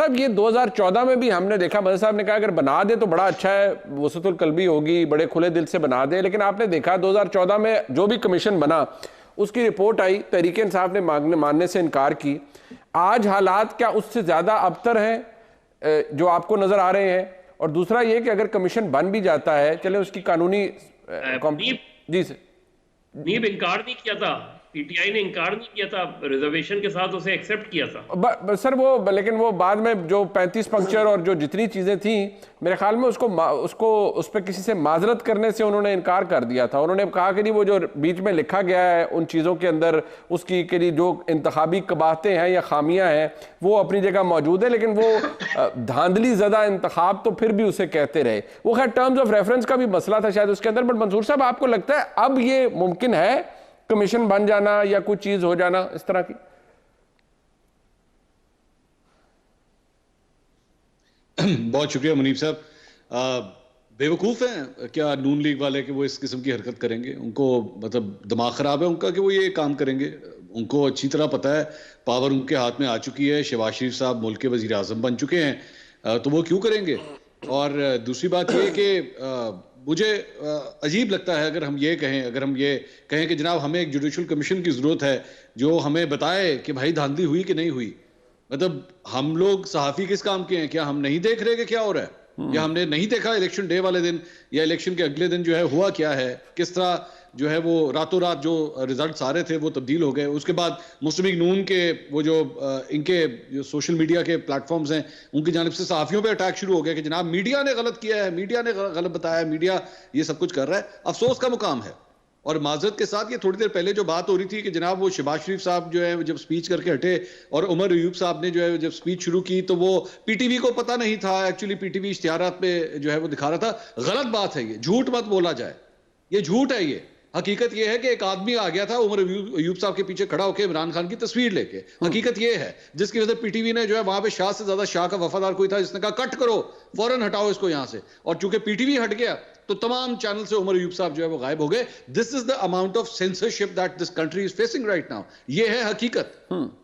साहब ये 2014 में भी हमने देखा, मदन साहब ने कहा अगर बना दे तो बड़ा अच्छा है, वसतुल कल्बी होगी, बड़े खुले दिल से बना दे, लेकिन आपने देखा 2014 में जो भी कमीशन बना उसकी रिपोर्ट आई, तहरीक इंसाफ ने मानने से इनकार की। आज हालात क्या उससे ज्यादा अबतर हैं जो आपको नजर आ रहे हैं? और दूसरा ये कि अगर कमीशन बन भी जाता है, चले उसकी कानूनी जी सर नीब इनकार नहीं किया था, पीटीआई ने इनकार नहीं किया था, रिजर्वेशन के साथ उसे एक्सेप्ट किया था सर वो, लेकिन वो बाद में जो 35 पंक्चर और जो जितनी चीजें थी, मेरे ख्याल में उसको उस पर किसी से माजरत करने से उन्होंने इनकार कर दिया था। उन्होंने कहा कि नहीं, वो जो बीच में लिखा गया है उन चीज़ों के अंदर उसकी के लिए जो इंतखाबी कबाहतें हैं या खामियां हैं वो अपनी जगह मौजूद है, लेकिन वो धांधली ज़दा इंतखाब तो फिर भी उसे कहते रहे। वो खैर टर्म्स ऑफ रेफरेंस का भी मसला था शायद उसके अंदर। बट मंसूर साहब, आपको लगता है अब ये मुमकिन है कमीशन बन जाना या कुछ चीज हो जाना इस तरह की? बहुत शुक्रिया मुनीब साहब। बेवकूफ हैं क्या नून लीग वाले कि वो इस किस्म की हरकत करेंगे? उनको मतलब दिमाग खराब है उनका कि वो ये काम करेंगे? उनको अच्छी तरह पता है पावर उनके हाथ में आ चुकी है, शहबाज शरीफ साहब मुल्क के वजीर आजम बन चुके हैं, तो वो क्यों करेंगे? और दूसरी बात ये कि मुझे अजीब लगता है अगर हम ये कहें कि जनाब हमें एक जुडिशल कमीशन की ज़रूरत है जो हमें बताए कि भाई धांधली हुई कि नहीं हुई। मतलब हम लोग सहाफ़ी किस काम के हैं? क्या हम नहीं देख रहे कि क्या हो रहा है? या हमने नहीं देखा इलेक्शन डे वाले दिन या इलेक्शन के अगले दिन जो है हुआ क्या है? किस तरह जो है वो रातों रात जो रिजल्ट आ रहे थे वो तब्दील हो गए। उसके बाद मुस्लिम लीग नून के वो जो इनके जो सोशल मीडिया के प्लेटफॉर्म्स हैं उनकी जानिब से सहाफ़ियों पे अटैक शुरू हो गया कि जनाब मीडिया ने गलत किया है, मीडिया ने गलत बताया, मीडिया ये सब कुछ कर रहा है। अफसोस का मुकाम है। और माजरत के साथ ये थोड़ी देर पहले जो बात हो रही थी कि जनाब वो शहबाज शरीफ साहब जो है जब स्पीच करके हटे और उमर अयूब साहब ने जो है जब स्पीच शुरू की तो वो पीटीवी को पता नहीं था, एक्चुअली पीटीवी इश्तिहारात पे जो है वो दिखा रहा था। गलत बात है ये, झूठ मत बोला जाए, ये झूठ है। ये हकीकत ये है कि एक आदमी आ गया था उमर अयूब साहब के पीछे खड़ा होकर इमरान खान की तस्वीर लेके। हकीकत ये है जिसकी वजह से पीटीवी ने जो है वहां पे शाह से ज्यादा शाह का वफादार कोई था जिसने कहा कट करो, फौरन हटाओ इसको यहां से। और चूंकि पीटीवी हट गया तो तमाम चैनल से उमर अयूब साहब जो है वो गायब हो गए। This is the amount of censorship that this country is facing right now. ये है हकीकत,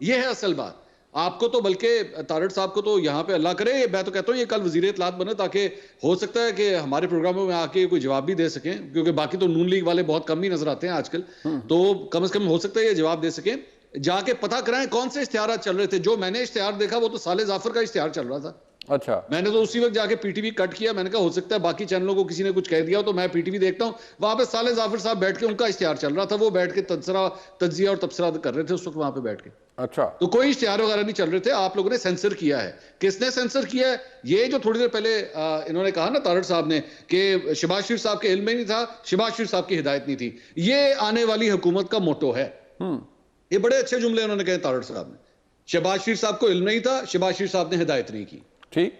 ये है असल बात। आपको तो बल्कि तारड़ साहब को तो यहाँ पे अल्लाह करे, मैं तो कहता हूँ ये कल वजीर इत्तलात बने ताकि हो सकता है कि हमारे प्रोग्रामों में आके कोई जवाब भी दे सकें, क्योंकि बाकी तो नून लीग वाले बहुत कम ही नजर आते हैं आजकल। तो कम से कम हो सकता है ये जवाब दे सकें। जाके पता कराएं कौन से इश्तिहार चल रहे थे। जो मैंने इश्तिहार देखा वो तो साले जाफर का इश्तिहार चल रहा था। अच्छा, मैंने तो उसी वक्त जाके पीटीवी कट किया। मैंने कहा हो सकता है बाकी चैनलों को किसी ने कुछ कह दिया हो, तो मैं पीटीवी देखता हूं, वहां पे साले जाफर साहब बैठ के उनका इश्तिहार चल रहा था। वो बैठ के तज्जिया और तबसरा कर रहे थे उस वक्त वहां पे बैठ के। अच्छा, तो कोई इश्तिहार वगैरह नहीं चल रहे थे। आप लोगों ने सेंसर किया है। किसने सेंसर किया है? ये जो थोड़ी देर पहले इन्होंने कहा ना तारड़ साहब ने कि शहबाज शरीफ साहब के इल्म में नहीं था, शहबाज शरीफ साहब की हिदायत नहीं थी। ये आने वाली हुकूमत का मोटो है। ये बड़े अच्छे जुमले उन्होंने कहे तारड़ साहब ने। शहबाज शरीफ साहब को इल्म नहीं था, शहबाज शरीफ साहब ने हिदायत नहीं की। ठीक,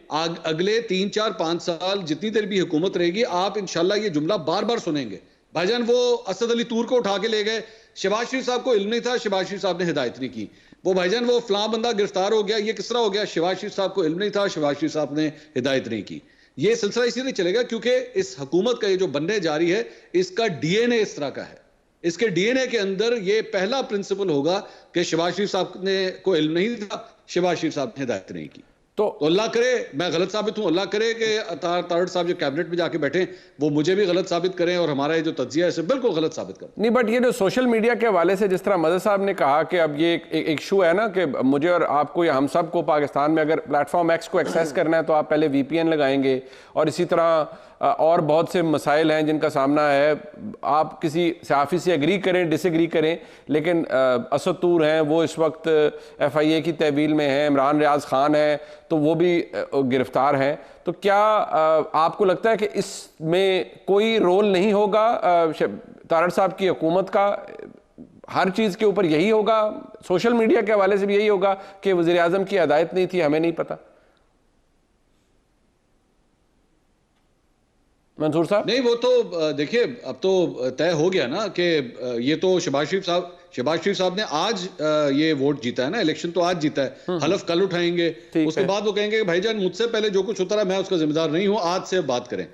अगले 3, 4, 5 साल जितनी देर भी हुकूमत रहेगी आप इंशाल्लाह ये जुमला बार बार सुनेंगे। भाईजान वो असद अली तूर को उठा के ले गए, शहबाज शरीफ साहब को इल्म नहीं था, शहबाज शरीफ साहब ने हिदायत नहीं की। वो भाईजान वो फलां बंदा गिरफ्तार हो गया, ये किस तरह हो गया? शहबाज शरीफ साहब को इल्म नहीं था, शहबाज शरीफ साहब ने हिदायत नहीं की। ये सिलसिला इसीलिए चलेगा क्योंकि इस हुकूमत का ये जो बनने जा रही है इसका डीएनए इस तरह का है। इसके डीएनए के अंदर ये पहला प्रिंसिपल होगा कि शहबाज शरीफ साहब ने को इल्म नहीं था, शहबाज शरीफ साहब ने हिदायत नहीं की। तो अल्लाह करे मैं गलत साबित हूं, अल्लाह करे कि तारड़ साहब जो कैबिनेट में जाके बैठे वो मुझे भी गलत साबित करें और हमारा ये जो तज्जिया है इसे बिल्कुल गलत साबित करें। नहीं, बट ये जो सोशल मीडिया के हवाले से जिस तरह मदद साहब ने कहा कि अब ये एक इशू है ना कि मुझे और आपको या हम सब को पाकिस्तान में अगर प्लेटफॉर्म एक्स को एक्सेस करना है तो आप पहले VPN लगाएंगे, और इसी तरह और बहुत से मसाइल हैं जिनका सामना है। आप किसी सहाफ़ी से एग्री करें, डिसएग्री करें, लेकिन असद तूर हैं वो इस वक्त FIA की तहवील में हैं, इमरान रियाज खान है तो वो भी गिरफ्तार हैं। तो क्या आपको लगता है कि इसमें कोई रोल नहीं होगा तारड़ साहब की हुकूमत का? हर चीज़ के ऊपर यही होगा, सोशल मीडिया के हवाले से भी यही होगा कि वज़ीर आज़म की हिदायत नहीं थी, हमें नहीं पता? मंसूर साहब नहीं, वो तो देखिए अब तो तय हो गया ना कि ये तो शहबाज शरीफ साहब ने आज ये वोट जीता है ना, इलेक्शन तो आज जीता है। हलफ कल उठाएंगे, उसके बाद वो कहेंगे कि भाईजान मुझसे पहले जो कुछ होता रहा मैं उसका जिम्मेदार नहीं हूं, आज से बात करें।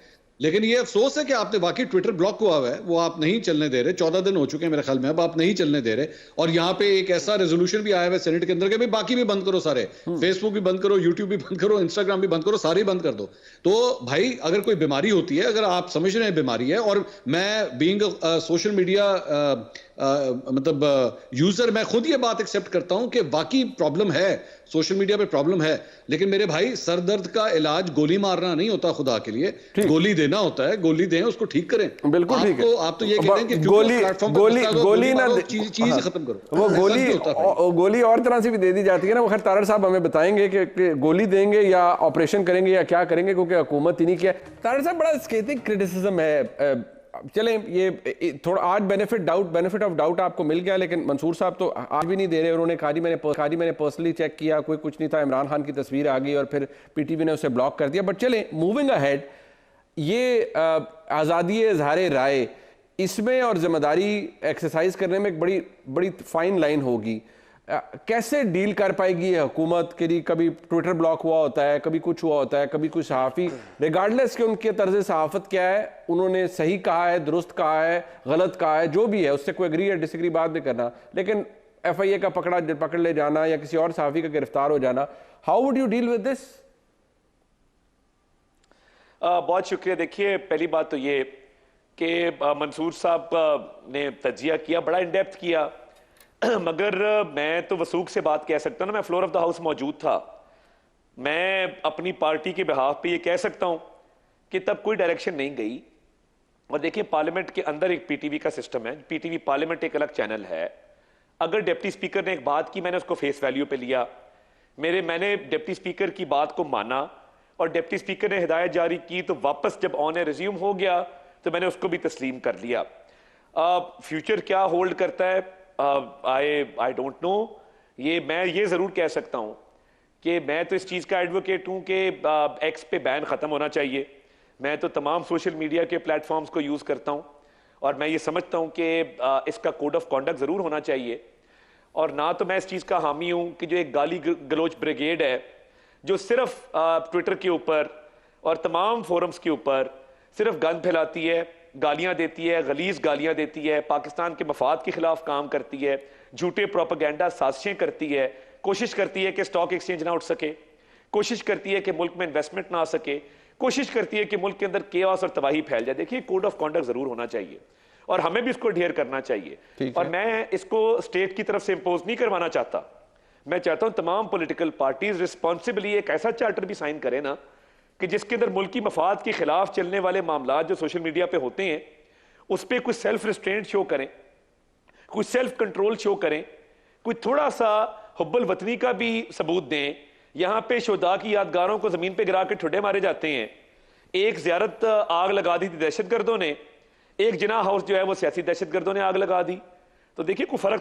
लेकिन ये अफसोस है कि आपने वाकई ट्विटर ब्लॉक हुआ है, वो आप नहीं चलने दे रहे। 14 दिन हो चुके हैं मेरे ख्याल में, अब आप नहीं चलने दे रहे। और यहाँ पे एक ऐसा रेजोल्यूशन भी आया है सेनेट के अंदर के भाई बाकी भी बंद करो सारे, फेसबुक भी बंद करो, यूट्यूब भी बंद करो, इंस्टाग्राम भी बंद करो, सारे ही बंद कर दो। तो भाई अगर कोई बीमारी होती है, अगर आप समझ रहे हैं बीमारी है, और मैं बीइंग सोशल मीडिया मतलब यूजर, मैं खुद ये बात एक्सेप्ट करता हूं कि वाकई प्रॉब्लम है, सोशल मीडिया पे प्रॉब्लम है। लेकिन मेरे भाई सर दर्द का इलाज गोली मारना नहीं होता, खुदा के लिए गोली देना होता है, गोली दें, उसको ठीक करें। बिल्कुल ठीक है। आप तो ये कह रहे हैं कि गोली ना चीज खत्म करो, वो गोली और तरह से भी दे दी जाती है ना। वो खैर तारड़ साहब हमें बताएंगे कि गोली देंगे या ऑपरेशन करेंगे या क्या करेंगे, क्योंकि हुकूमत ही नहीं किया। तारड़ साहब बड़ा स्केथिंग क्रिटिसिज्म है। चलें, ये थोड़ा आज बेनिफिट ऑफ डाउट आपको मिल गया, लेकिन मंसूर साहब तो आज भी नहीं दे रहे। उन्होंने कहा जी मैंने पर्सनली चेक किया, कोई कुछ नहीं था, इमरान खान की तस्वीर आ गई और फिर पीटीवी ने उसे ब्लॉक कर दिया। बट चलें, मूविंग अहेड, ये आज़ादी इज़हार राय, इसमें और जिम्मेदारी एक्सरसाइज करने में एक बड़ी फाइन लाइन होगी। कैसे डील कर पाएगी ये हुकूमत के लिए? कभी ट्विटर ब्लॉक हुआ होता है, कभी कुछ हुआ होता है, कभी कोई सहाफ़ी, रिगार्डलेस कि उनके तर्ज सहाफ़त क्या है, उन्होंने सही कहा है, दुरुस्त कहा है, गलत कहा है, जो भी है, उससे कोई एग्री या डिसएग्री बात भी करना, लेकिन FIA का पकड़ ले जाना या किसी और सहाफ़ी का गिरफ्तार हो जाना, how would you deal with this? बहुत शुक्रिया। देखिए, पहली बात तो ये कि मंसूर साहब ने तजिया किया, बड़ा इन डेप्थ किया, मगर मैं तो वसूख से बात कह सकता हूं ना, मैं फ्लोर ऑफ द हाउस मौजूद था। मैं अपनी पार्टी के बिहाफ पे ये कह सकता हूं कि तब कोई डायरेक्शन नहीं गई। और देखिए, पार्लियामेंट के अंदर एक PTV का सिस्टम है, PTV पार्लियामेंट एक अलग चैनल है। अगर डिप्टी स्पीकर ने एक बात की, मैंने उसको फेस वैल्यू पे लिया, मैंने डिप्टी स्पीकर की बात को माना, और डिप्टी स्पीकर ने हिदायत जारी की, तो वापस जब ऑन ए रिज्यूम हो गया तो मैंने उसको भी तस्लीम कर लिया। फ्यूचर क्या होल्ड करता है, आई डोंट नो। मैं ये जरूर कह सकता हूं कि मैं तो इस चीज का एडवोकेट हूं कि एक्स पे बैन खत्म होना चाहिए। मैं तो तमाम सोशल मीडिया के प्लेटफॉर्म्स को यूज करता हूं, और मैं ये समझता हूं कि इसका कोड ऑफ कॉन्डक्ट जरूर होना चाहिए। और ना तो मैं इस चीज का हामी हूं कि जो एक गाली गलोच ब्रिगेड है, जो सिर्फ ट्विटर के ऊपर और तमाम फोरम्स के ऊपर सिर्फ गंद फैलाती है, गालियां देती है, गलीज गालियां देती है, पाकिस्तान के मफाद के खिलाफ काम करती है, झूठे प्रोपेगेंडा साजिशें करती है, कोशिश करती है कि स्टॉक एक्सचेंज ना उठ सके, कोशिश करती है कि मुल्क में इन्वेस्टमेंट ना आ सके, कोशिश करती है कि मुल्क के अंदर केओस और तबाही फैल जाए। देखिए, कोड ऑफ कॉन्डक्ट जरूर होना चाहिए और हमें भी इसको अडेयर करना चाहिए। और मैं इसको स्टेट की तरफ से इंपोज नहीं करवाना चाहता। मैं चाहता हूं तमाम पॉलिटिकल पार्टीज रिस्पॉन्सिबली एक ऐसा चार्टर भी साइन करें ना, कि जिसके अंदर मुल्की मफाद के खिलाफ चलने वाले मामला जो सोशल मीडिया पे होते हैं, उस पर कुछ सेल्फ रिस्ट्रेंट शो करें, कुछ सेल्फ कंट्रोल शो करें, कुछ थोड़ा सा हुब्बुल वतनी का भी सबूत दें। यहां पे शोदा की यादगारों को जमीन पे गिरा के ठुड्डे मारे जाते हैं। एक ज़ियारत आग लगा दी थी दहशतगर्दों ने, एक जिना हाउस जो है वो सियासी दहशतगर्दों ने आग लगा दी। तो देखिए, कोई फर्क तो